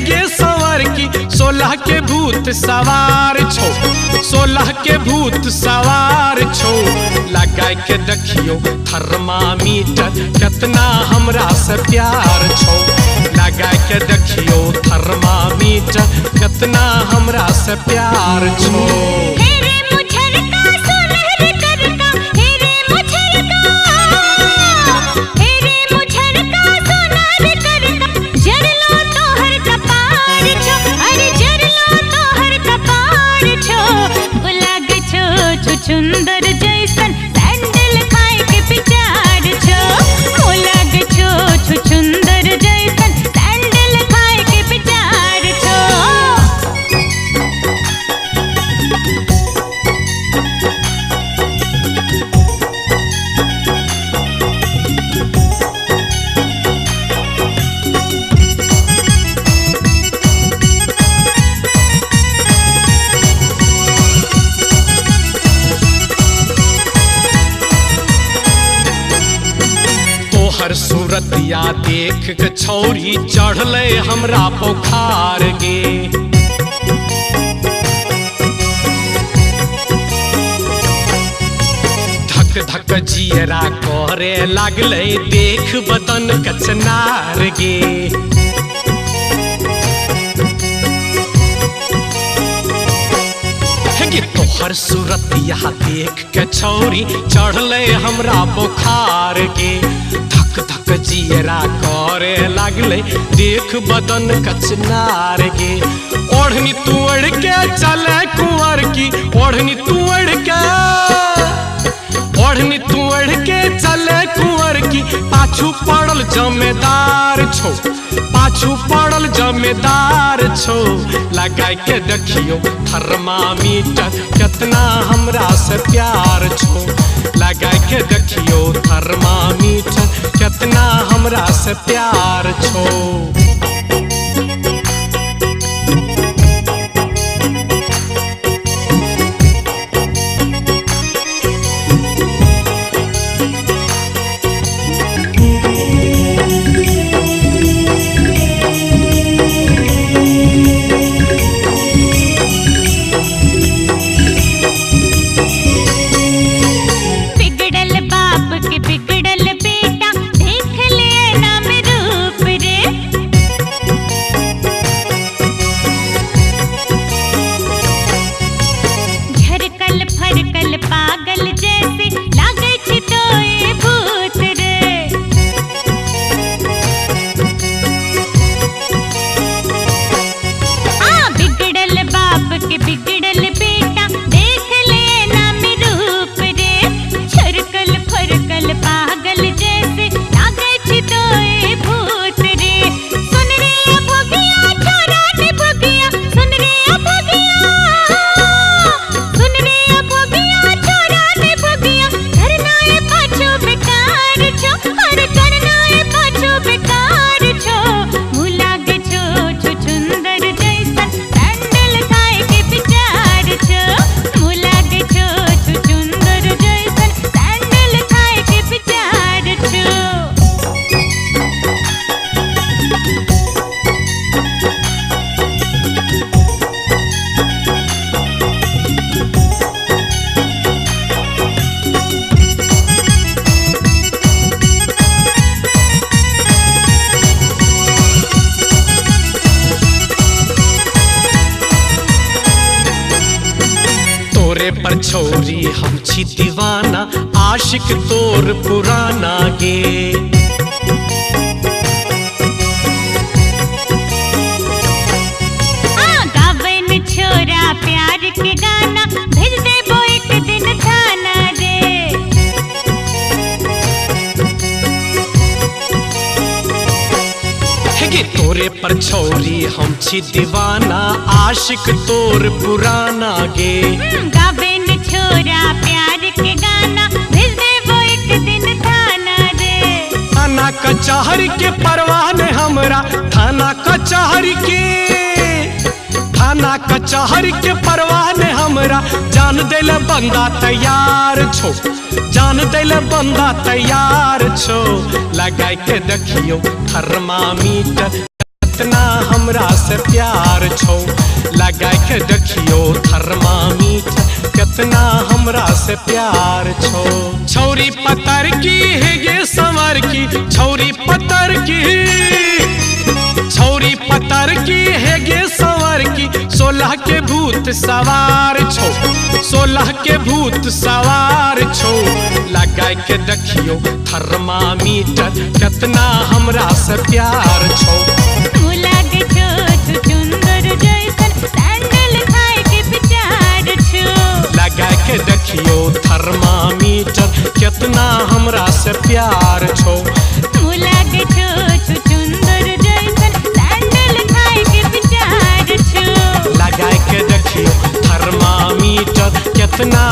गे सवार की 16 के भूत सवार छो, 16 के भूत सवार छो। लगा के देखियो थर्मामीटर कितना हमरा से प्यार छो। लगा के देखियो थर्मामीटर कितना हमरा से प्यार छो। चुंदर जैसन सैंडल खाए के विचार छो। मोला गे छो चुंदर जैसन सैंडल खाए के विचार छो। हर सूरतिया देख के छौरी चढ़ले हमरा बुखार गे। धक धक जियरा करे लागले देख बदन कचनार गे। तोहर सूरतिया देख के छौरी चढ़ले हमरा बुखार गे। धक धक जियरा करे लागले देख बदन कचनार गे। ओढ़नी तुअड़ के चले कुंवर की, ओढ़नी तुअड़ के, ओढ़नी तुअड़ के चले कुंवर की। पाछू पड़ल जमेदार छो, पाछू पड़ल जमेदार छो। लगा के देखियो थर्मामीटर कितना हमरा से प्यार छो। लगा के देखियो थर्मामीटर कितना हमरा से प्यार छो। पर छोरी हम छी दीवाना आशिक तोर पुराना गे। गावन छोरा प्यार के गाना भेज देबो एक दिन थाना रे। गे तोरे पर छोरी हम छी दीवाना आशिक तोर पुराना गे। गावन छोरा प्यार के गाना भेज देबो एक दिन थाना रे। थाना कचहरी के परवाह ने हमरा, थाना कचहरी के, थाना कचहरी के परवाह ने हमरा। जान देले बंदा तैयार छो, जान देले बंदा तैयार छो। लगा के देखियो थर्मामीटर कितना हमरा से प्यार छौ। लगा के देखियो थर्मामीटर कितना हमरा से प्यार छौ। छौरी पतर की है गे संवर की, छौरी पतर की, छौरी पतर की है गे संवर की। 16 के भूत सवार छौ, 16 के भूत सवार छौ। लगा के देखियो थर्मामीटर कितना हमरा से प्यार छौ। लागे छो छुचुंदर जैसन सैंडल खाए के विचार छो। लगा के देखियो थर्मामीटर कितना हमरा से प्यार छौ। लागे छो छुचुंदर जैसन सैंडल खाए के विचार छो। लगा के देखियो थर्मामीटर कितना